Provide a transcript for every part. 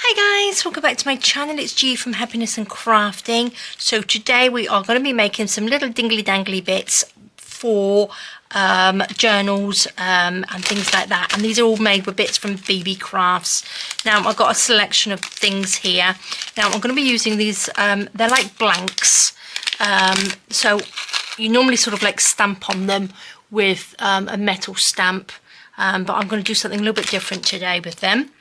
Hi guys, welcome back to my channel. It's G from Happiness and Crafting. So today we are going to be making some little dingly dangly bits for journals and things like that, and these are all made with bits from BeeBeecrafts. Now I've got a selection of things here. Now I'm going to be using these, they're like blanks, so you normally sort of like stamp on them with a metal stamp, but I'm going to do something a little bit different today with them.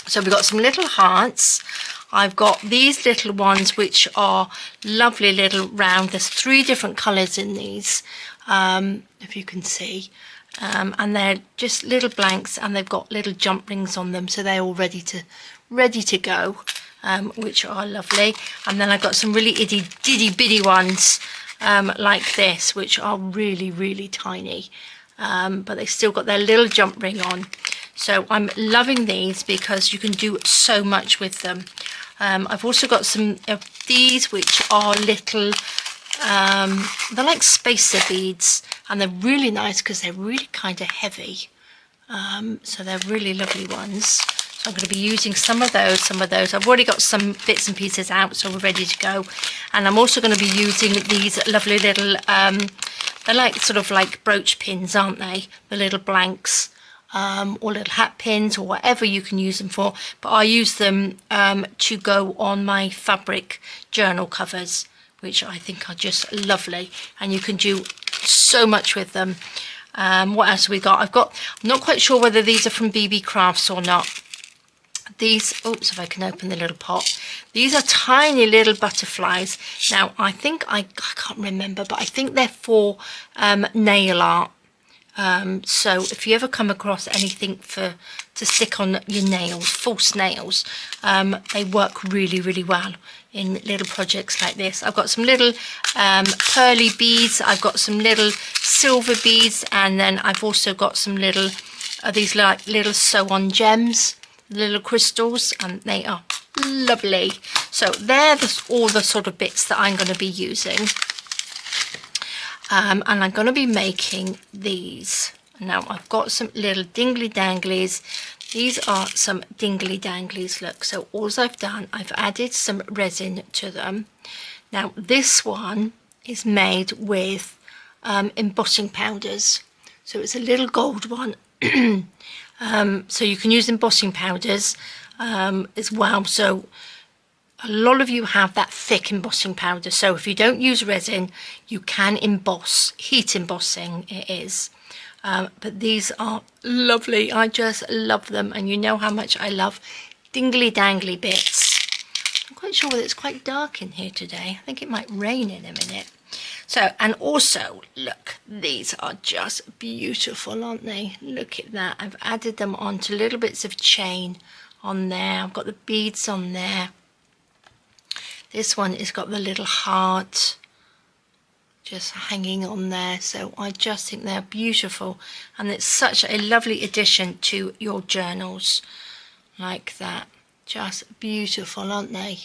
So we've got some little hearts. I've got these little ones which are lovely little round. There's 3 different colours in these, if you can see, and they're just little blanks, and they've got little jump rings on them, so they're all ready to go, which are lovely. And then I've got some really itty bitty ones like this, which are really tiny, but they've still got their little jump ring on. So I'm loving these because you can do so much with them. I've also got some of these which are little, they're like spacer beads, and they're really nice because they're really kind of heavy. So they're really lovely ones. So I'm going to be using some of those. I've already got some bits and pieces out, so we're ready to go. And I'm also going to be using these lovely little, they're like sort of like brooch pins, aren't they? The little blanks. Or little hat pins, or whatever you can use them for, but I use them to go on my fabric journal covers, which I think are just lovely, and you can do so much with them. What else have we got? I'm not quite sure whether these are from BeeBeecrafts or not. These, oops, if I can open the little pot, these are tiny little butterflies. Now I think I can't remember, but I think they're for nail art. So if you ever come across anything to stick on your nails, false nails, they work really well in little projects like this. I've got some little pearly beads, I've got some little silver beads, and then I've also got some little these like little sew-on gems, little crystals, and they are lovely. So they're all the sort of bits that I'm going to be using. And I'm going to be making these. Now I've got some little dingly danglies. These are some dingly danglies, look. So all I've done, I've added some resin to them. Now this one is made with embossing powders. So it's a little gold one. So you can use embossing powders as well. So a lot of you have that thick embossing powder, so if you don't use resin, you can emboss. Heat embossing it is. But these are lovely. I just love them, and you know how much I love dingly dangly bits. I'm quite sure that it's quite dark in here today. I think it might rain in a minute. So, and also, look, these are just beautiful, aren't they? Look at that. I've added them onto little bits of chain on there. I've got the beads on there. This one has got the little heart just hanging on there, so I just think they're beautiful, and it's such a lovely addition to your journals like that. Just beautiful, aren't they?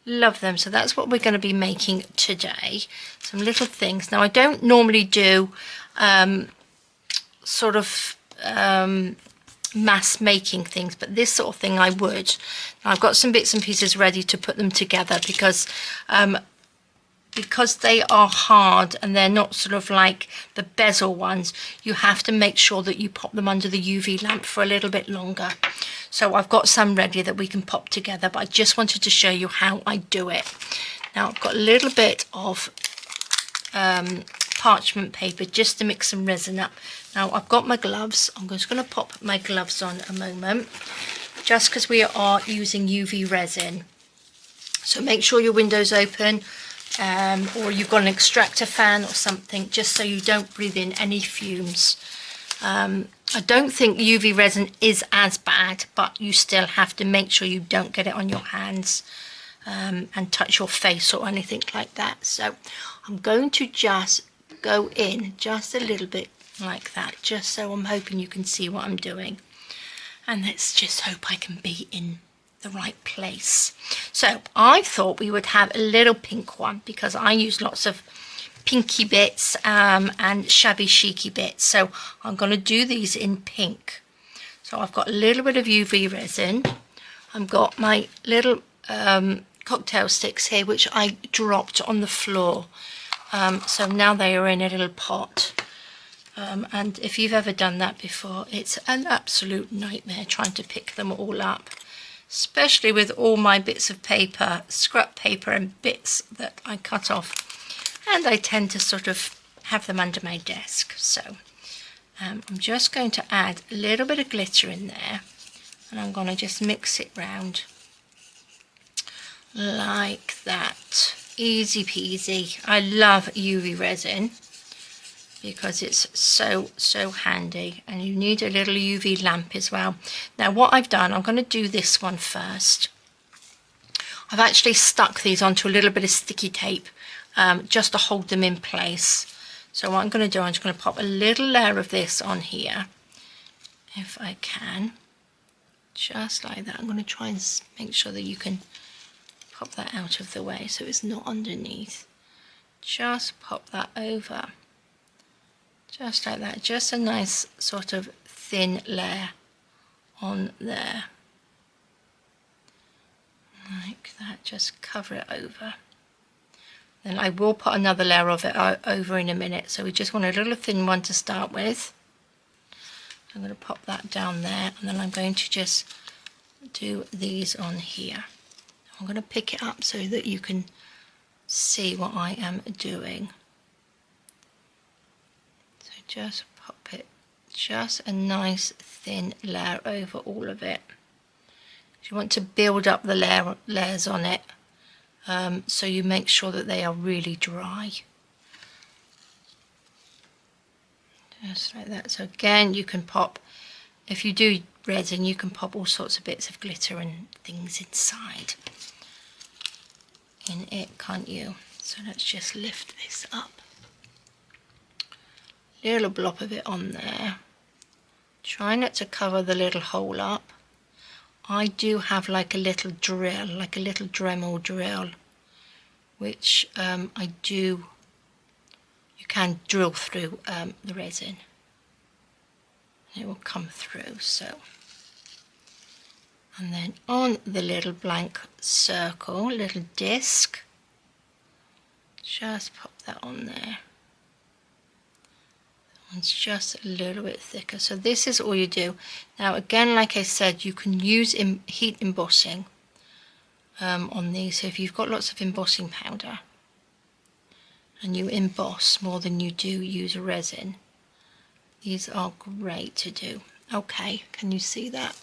Love them. So that's what we're going to be making today, some little things. Now I don't normally do sort of mass making things, but this sort of thing I would. Now I've got some bits and pieces ready to put them together because they are hard and they're not sort of like the bezel ones. You have to make sure that you pop them under the UV lamp for a little bit longer. So I've got some ready that we can pop together, but I just wanted to show you how I do it. Now I've got a little bit of parchment paper just to mix some resin up. Now I've got my gloves. I'm just going to pop my gloves on a moment, just because we are using UV resin. So make sure your window's open, or you've got an extractor fan or something, just so you don't breathe in any fumes. I don't think UV resin is as bad, but you still have to make sure you don't get it on your hands and touch your face or anything like that. So I'm going to just go in just a little bit like that, just so I'm hoping you can see what I'm doing, and let's just hope I can be in the right place. So I thought we would have a little pink one because I use lots of pinky bits and shabby chicy bits, so I'm going to do these in pink. So I've got a little bit of UV resin. I've got my little cocktail sticks here, which I dropped on the floor. So now they are in a little pot. And if you've ever done that before, it's an absolute nightmare trying to pick them all up, especially with all my bits of paper, scrap paper and bits that I cut off. And I tend to sort of have them under my desk. So I'm just going to add a little bit of glitter in there, and I'm going to just mix it round like that. Easy peasy. I love UV resin because it's so handy, and you need a little UV lamp as well. Now what I've done, I'm going to do this one first. I've actually stuck these onto a little bit of sticky tape just to hold them in place. So what I'm going to do, I'm just going to pop a little layer of this on here, if I can, just like that. I'm going to try and make sure that you can pop that out of the way so it's not underneath. Just pop that over. Just like that, just a nice sort of thin layer on there. Like that, just cover it over. Then I will put another layer of it over in a minute, so we just want a little thin one to start with. I'm going to pop that down there, and then I'm going to just do these on here. I'm going to pick it up so that you can see what I am doing. Just pop it, just a nice thin layer over all of it. You want to build up the layers on it, so you make sure that they are really dry. Just like that. So again, you can pop, if you do resin, you can pop all sorts of bits of glitter and things inside in it, can't you? So let's just lift this up. Little blob of it on there. Try not to cover the little hole up. I do have like a little drill, like a little Dremel drill, which you can drill through the resin, and it will come through. So, and then on the little blank circle, little disc, just pop that on there. It's just a little bit thicker. So this is all you do. Now again, like I said, you can use heat embossing on these. So if you've got lots of embossing powder and you emboss more than you do use resin, these are great to do. Okay, can you see that?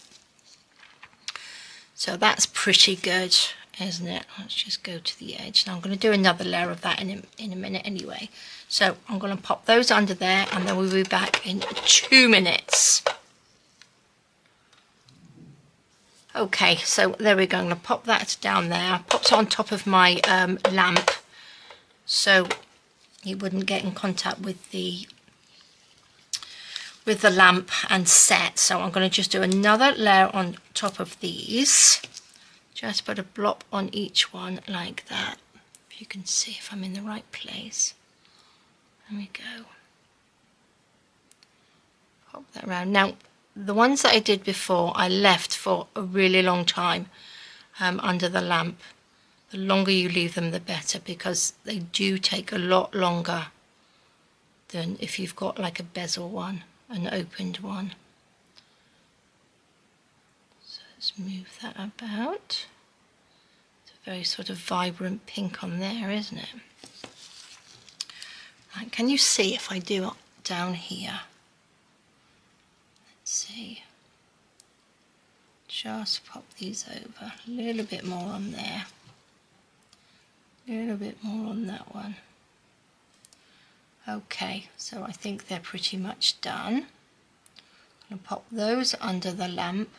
So that's pretty good, isn't it? Let's just go to the edge. Now I'm going to do another layer of that in a minute anyway. So I'm going to pop those under there, and then we'll be back in 2 minutes. Okay, so there we go. I'm going to pop that down there. I popped it on top of my lamp so it wouldn't get in contact with the lamp and set. So I'm going to just do another layer on top of these. Just put a blob on each one like that. If you can see if I'm in the right place. There we go. Pop that around. Now, the ones that I did before, I left for a really long time under the lamp. The longer you leave them, the better, because they do take a lot longer than if you've got like a bezel one, an opened one. So let's move that about. It's a very sort of vibrant pink on there, isn't it? Right, can you see if I do up down here? Let's see. Just pop these over. A little bit more on there. A little bit more on that one. Okay, so I think they're pretty much done. I'm going to pop those under the lamp.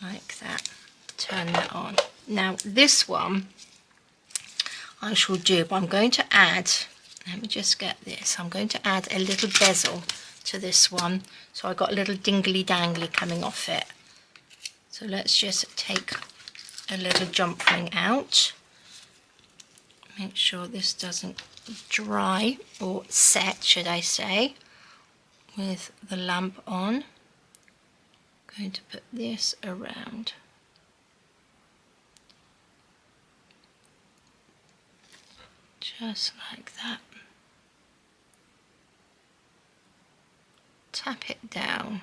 Like that. Turn that on. Now this one I shall do, but I'm going to add, let me just get this, I'm going to add a little bezel to this one, so I've got a little dingly dangly coming off it. So let's just take a little jump ring out, make sure this doesn't dry or set, should I say, with the lamp on. going to put this around. Just like that. Tap it down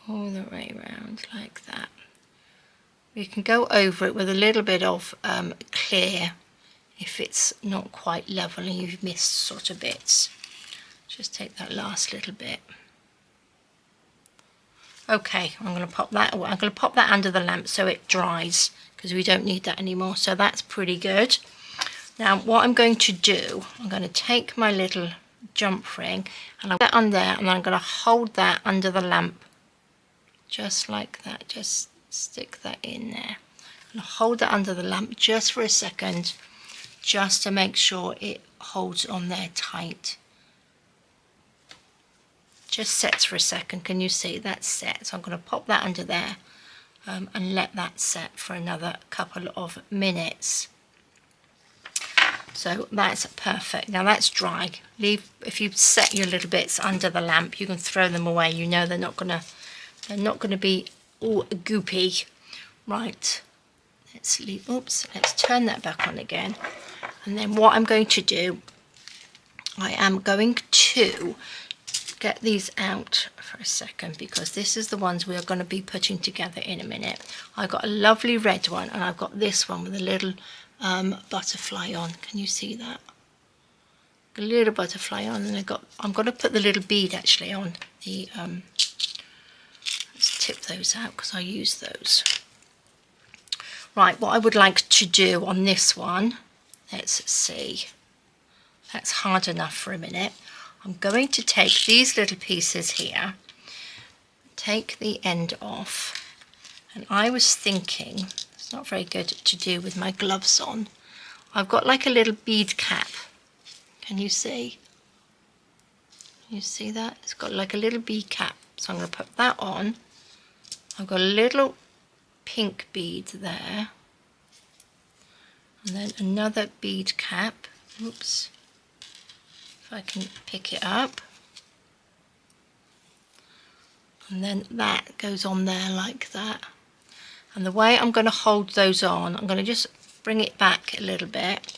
all the way around like that. You can go over it with a little bit of clear if it's not quite level and you've missed sort of bits. Just take that last little bit. Okay, I'm going to pop that away. I'm going to pop that under the lamp so it dries, because we don't need that anymore. So that's pretty good. Now what I'm going to do, I'm going to take my little jump ring and I'll put that on there, and I'm going to hold that under the lamp just like that. Just stick that in there and hold it under the lamp just for a second, just to make sure it holds on there tight. Just sets for a second. Can you see that's set? So I'm going to pop that under there and let that set for another couple of minutes. So that's perfect. Now that's dry. If you set your little bits under the lamp, you can throw them away. You know they're not gonna be all goopy. Right. Let's leave. Oops. Let's turn that back on again. And then what I'm going to do, I am going to get these out for a second, because this is the ones we are going to be putting together in a minute. I've got a lovely red one, and I've got this one with a little butterfly on. Can you see that? A little butterfly on, and I'm going to put the little bead actually on the let's tip those out because I use those. Right, what I would like to do on this one, let's see, that's hard enough for a minute. I'm going to take these little pieces here, take the end off, and I was thinking, it's not very good to do with my gloves on, I've got like a little bead cap. Can you see? Can you see that? It's got like a little bead cap. So I'm going to put that on. I've got a little pink bead there. And then another bead cap. Oops. If I can pick it up. And then that goes on there like that. And the way I'm going to hold those on, I'm going to just bring it back a little bit.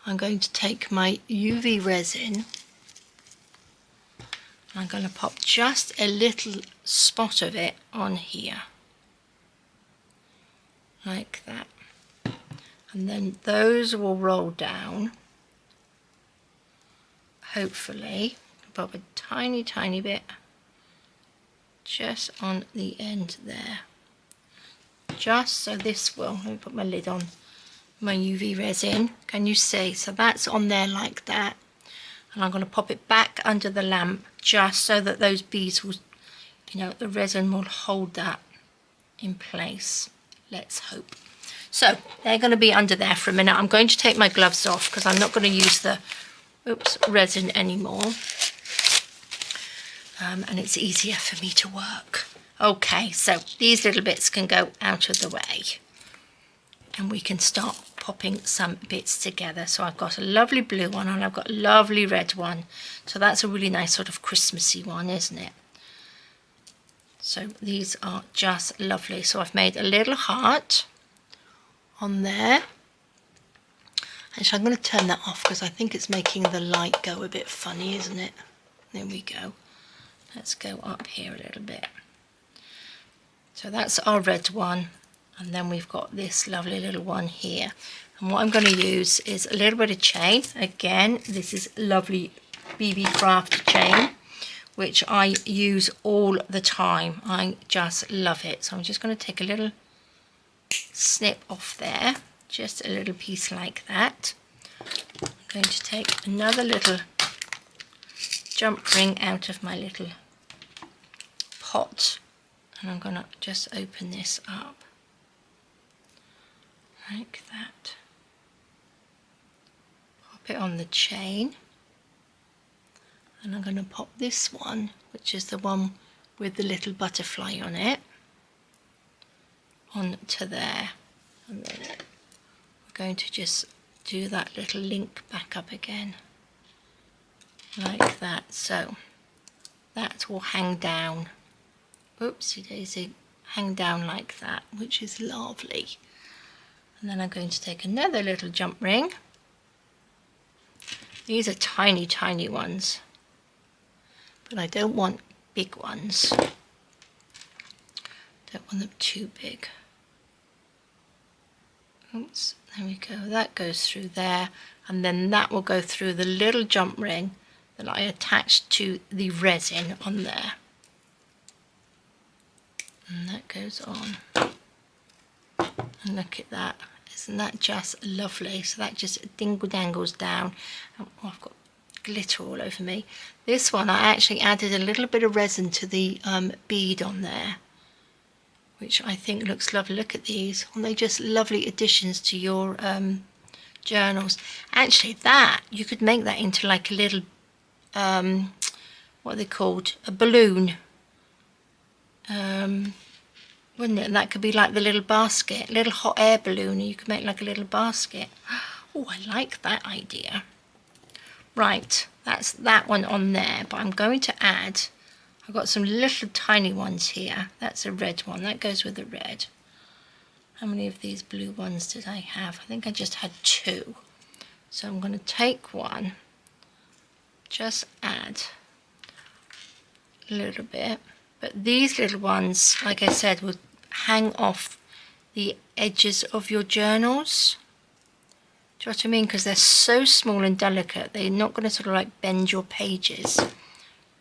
I'm going to take my UV resin. I'm going to pop just a little spot of it on here. Like that. And then those will roll down. Hopefully. Pop a tiny, tiny bit just on the end there. Just so this will, let me put my lid on my UV resin. Can you see? So that's on there like that. And I'm going to pop it back under the lamp just so that those beads will, you know, the resin will hold that in place. Let's hope. So they're going to be under there for a minute. I'm going to take my gloves off because I'm not going to use the resin anymore. And it's easier for me to work. Okay, so these little bits can go out of the way. And we can start popping some bits together. So I've got a lovely blue one and I've got a lovely red one. So that's a really nice sort of Christmassy one, isn't it? So these are just lovely. So I've made a little heart on there. And so I'm going to turn that off because I think it's making the light go a bit funny, isn't it? There we go. Let's go up here a little bit. So that's our red one. And then we've got this lovely little one here. And what I'm going to use is a little bit of chain. Again, this is lovely BeeBeecraft chain, which I use all the time. I just love it. So I'm just going to take a little snip off there. Just a little piece like that. I'm going to take another little jump ring out of my little pot. And I'm going to just open this up. Like that. Pop it on the chain. And I'm going to pop this one, which is the one with the little butterfly on it, onto there. And then we're going to just do that little link back up again. Like that. So that will hang down oopsie daisy, hang down like that, which is lovely. And then I'm going to take another little jump ring. These are tiny, tiny ones, but I don't want big ones. Don't want them too big. Oops, there we go. That goes through there, and then that will go through the little jump ring that I attached to the resin on there. And that goes on. And look at that. Isn't that just lovely? So that just dingle dangles down. Oh, I've got glitter all over me. This one I actually added a little bit of resin to the bead on there, which I think looks lovely. Look at these. Aren't they just lovely additions to your journals? Actually, that, you could make that into like a little, what are they called? A balloon. Wouldn't it? And that could be like the little basket, little hot air balloon. You could make like a little basket. Oh, I like that idea. Right, that's that one on there. But I'm going to add, I've got some little tiny ones here. That's a red one. That goes with the red. How many of these blue ones did I have? I think I just had 2. So I'm going to take one, just add a little bit. But these little ones, like I said, will hang off the edges of your journals. Do you know what I mean? Because they're so small and delicate, they're not going to sort of like bend your pages.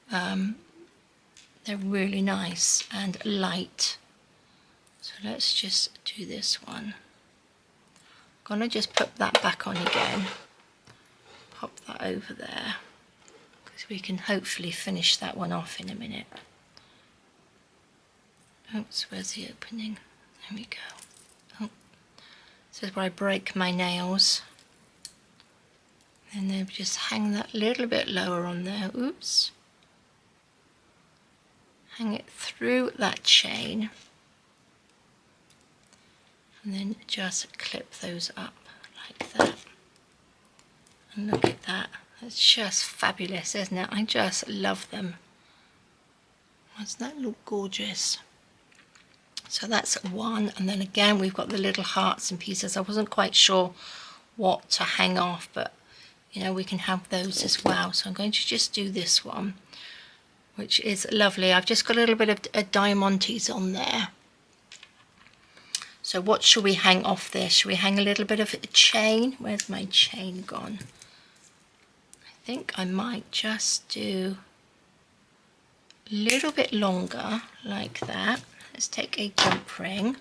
They're really nice and light. So let's just do this one. I'm going to just put that back on again. Pop that over there, because we can hopefully finish that one off in a minute. Oops, where's the opening? There we go. Oh, this is where I break my nails. And then just hang that little bit lower on there. Oops. Hang it through that chain. And then just clip those up like that. And look at that. That's just fabulous, isn't it? I just love them. Doesn't that look gorgeous? So that's one, and then again we've got the little hearts and pieces. I wasn't quite sure what to hang off, but you know, we can have those as well. So I'm going to just do this one, which is lovely. I've just got a little bit of diamantes on there. So what shall we hang off this? Shall we hang a little bit of a chain? Where's my chain gone? I think I might just do a little bit longer like that. Let's take a jump ring,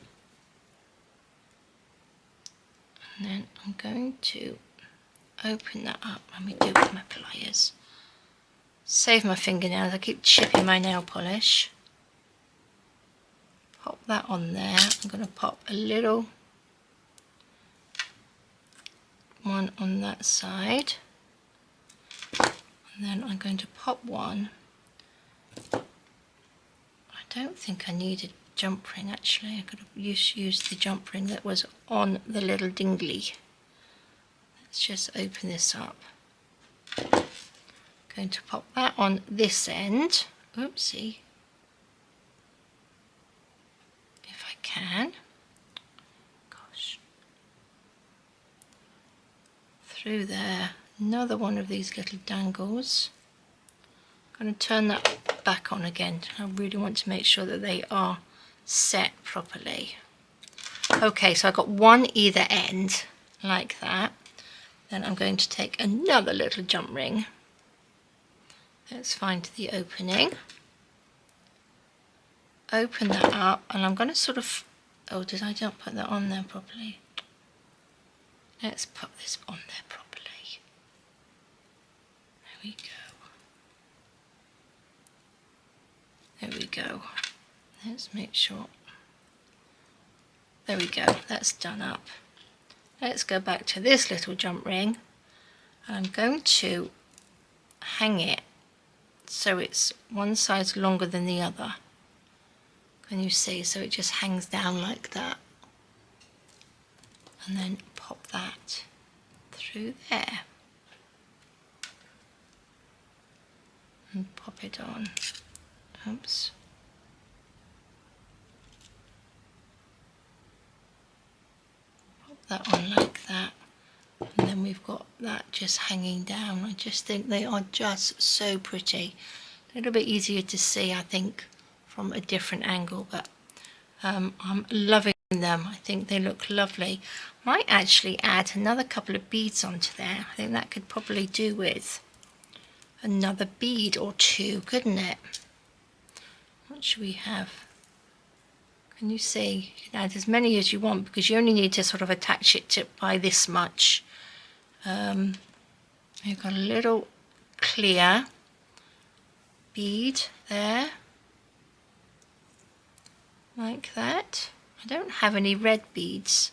and then I'm going to open that up. Let me do it with my pliers. Save my fingernails, I keep chipping my nail polish. Pop that on there. I'm going to pop a little one on that side, and then I'm going to pop one. I don't think I needed jump ring actually. I could have used the jump ring that was on the little dingly. Let's just open this up. Going to pop that on this end. Oopsie. If I can. Gosh. Through there. Another one of these little dangles. I'm going to turn that back on again. I really want to make sure that they are set properly. Okay, so I've got one either end like that. Then I'm going to take another little jump ring. Let's find the opening. Open that up, and I'm going to sort of, oh, did I not put that on there properly? Let's put this on there properly. There we go. There we go. Let's make sure. There we go, that's done up. Let's go back to this little jump ring. I'm going to hang it so it's one side's longer than the other. Can you see? So it just hangs down like that. And then pop that through there. And pop it on. Oops. that on like that. And then we've got that just hanging down. I just think they are just so pretty. A little bit easier to see, I think, from a different angle, but I'm loving them. I think they look lovely. Might actually add another couple of beads onto there. I think that could probably do with another bead or two, couldn't it? What should we have? Can you see? You can add as many as you want because you only need to sort of attach it to by this much. You've got a little clear bead there, like that. I don't have any red beads.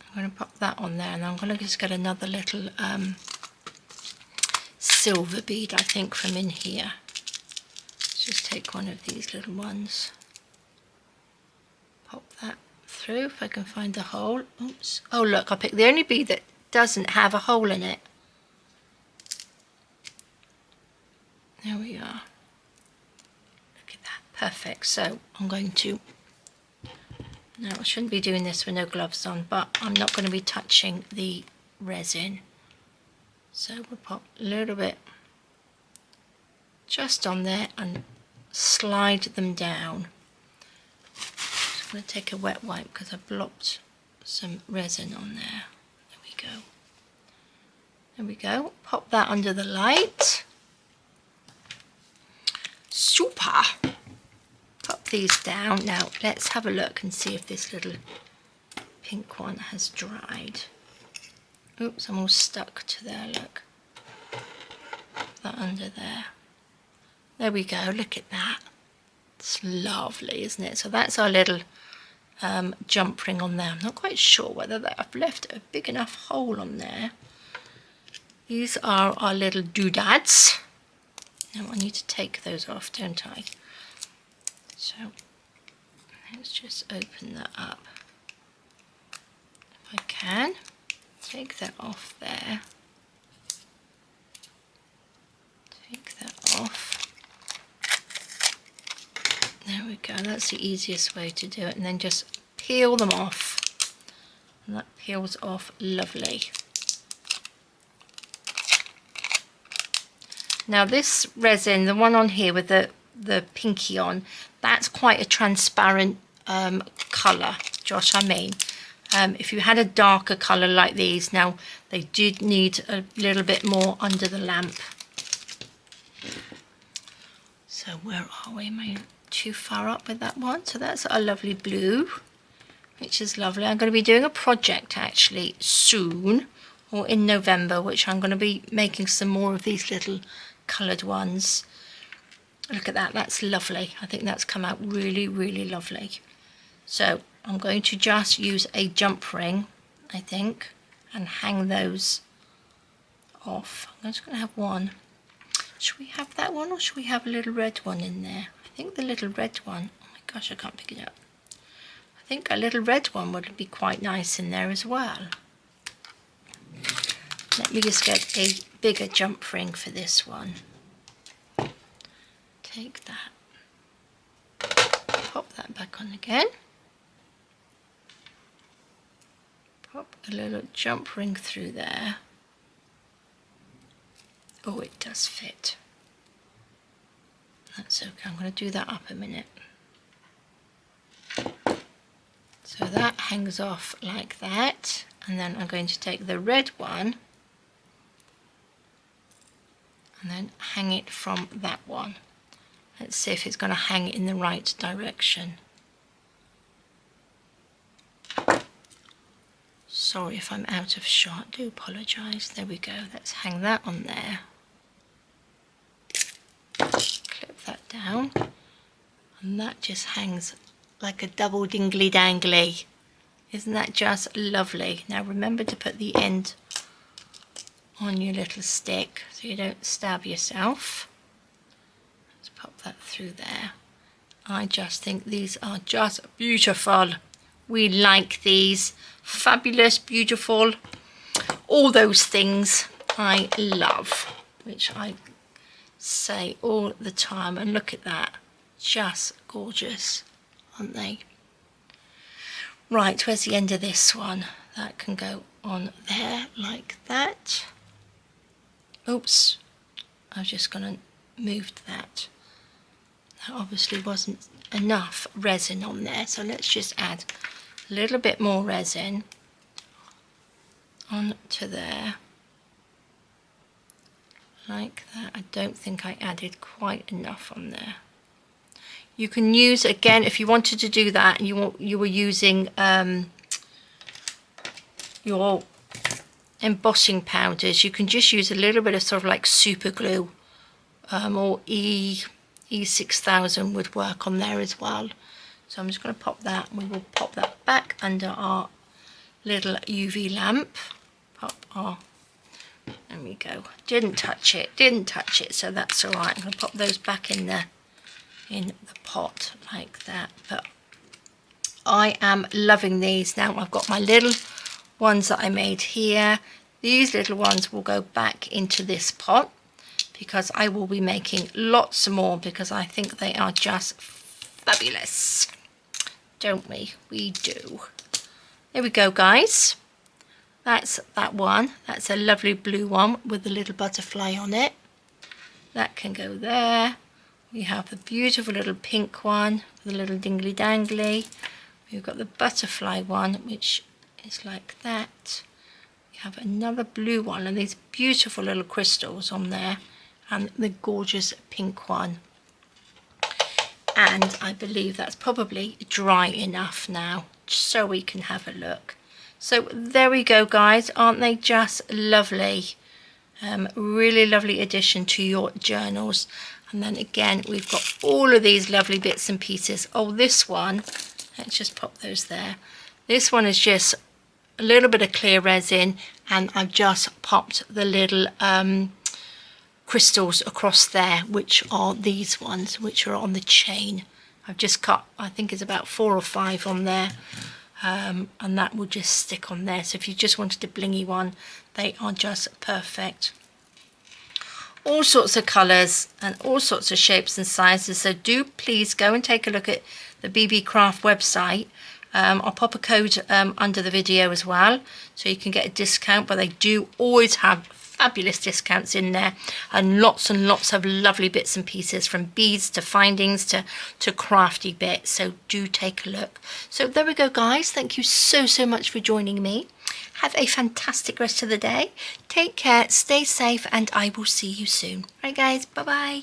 I'm going to pop that on there, and I'm going to just get another little silver bead, I think, from in here. Let's just take one of these little ones. Pop that through if I can find the hole. Oops. Oh look, I picked the only bead that doesn't have a hole in it. There we are. Look at that. Perfect. So I'm going to... Now I shouldn't be doing this with no gloves on, but I'm not going to be touching the resin. So we'll pop a little bit just on there and slide them down. I'm going to take a wet wipe because I blopped some resin on there. There we go. There we go. Pop that under the light. Super. Pop these down. Now let's have a look and see if this little pink one has dried. Oops, I'm all stuck to there, look. Put that under there. There we go, look at that. It's lovely, isn't it? So that's our little jump ring on there. I'm not quite sure whether I've left a big enough hole on there. These are our little doodads. Now I need to take those off, don't I? So let's just open that up. If I can, take that off there. Take that off. There we go, that's the easiest way to do it. And then just peel them off. And that peels off lovely. Now this resin, the one on here with the pinky on, that's quite a transparent colour, Josh, I mean. If you had a darker colour like these, now they did need a little bit more under the lamp. So where are we? Am I too far up with that one? So that's a lovely blue, which is lovely. I'm going to be doing a project actually soon, or in November, which I'm going to be making some more of these little coloured ones. Look at that, that's lovely. I think that's come out really, really lovely. So I'm going to just use a jump ring, I think, and hang those off. I'm just going to have one. Should we have that one, or should we have a little red one in there? I think the little red one, oh my gosh, I can't pick it up. I think a little red one would be quite nice in there as well. Let me just get a bigger jump ring for this one. Take that. Pop that back on again. Pop a little jump ring through there. Oh, it does fit. That's okay, I'm going to do that up a minute. So that hangs off like that, and then I'm going to take the red one and then hang it from that one. Let's see if it's going to hang in the right direction. Sorry if I'm out of shot, do apologise. There we go, let's hang that on there. Clip that down, and that just hangs like a double dingly dangly. Isn't that just lovely? Now remember to put the end on your little stick so you don't stab yourself. Let's pop that through there. I just think these are just beautiful. We like these. Fabulous, beautiful, all those things I love, which I say all the time. And look at that, just gorgeous, aren't they? Right, where's the end of this one? That can go on there like that. Oops, I was just going to move that. That obviously wasn't enough resin on there, so let's just add a little bit more resin onto there. Like that. I don't think I added quite enough on there. You can use, again, if you wanted to do that and you were using your embossing powders, you can just use a little bit of sort of like super glue, or E6000 would work on there as well. So I'm just going to pop that, and we will pop that back under our little UV lamp. Pop our, there we go. Didn't touch it, so that's all right. I'm going to pop those back in there in the pot like that. But I am loving these now. I've got my little ones that I made here. These little ones will go back into this pot because I will be making lots more, because I think they are just fabulous, don't we? We do. There we go, guys. That's that one. That's a lovely blue one with a little butterfly on it. That can go there. We have the beautiful little pink one with a little dingly dangly. We've got the butterfly one, which is like that. We have another blue one and these beautiful little crystals on there, and the gorgeous pink one. And I believe that's probably dry enough now, so we can have a look. So there we go, guys. Aren't they just lovely? Really lovely addition to your journals. And then again, we've got all of these lovely bits and pieces. Oh, this one, let's just pop those there. This one is just a little bit of clear resin, and I've just popped the little crystals across there, which are these ones, which are on the chain. I've just cut, I think it's about 4 or 5 on there, and that will just stick on there. So if you just wanted a blingy one, they are just perfect. All sorts of colours and all sorts of shapes and sizes, so do please go and take a look at the BeeBeecraft website. I'll pop a code under the video as well, so you can get a discount, but they do always have fabulous discounts in there, and lots of lovely bits and pieces, from beads to findings to crafty bits. So do take a look. So there we go, guys. Thank you so much for joining me. Have a fantastic rest of the day. Take care, stay safe, and I will see you soon. Right, guys, bye bye.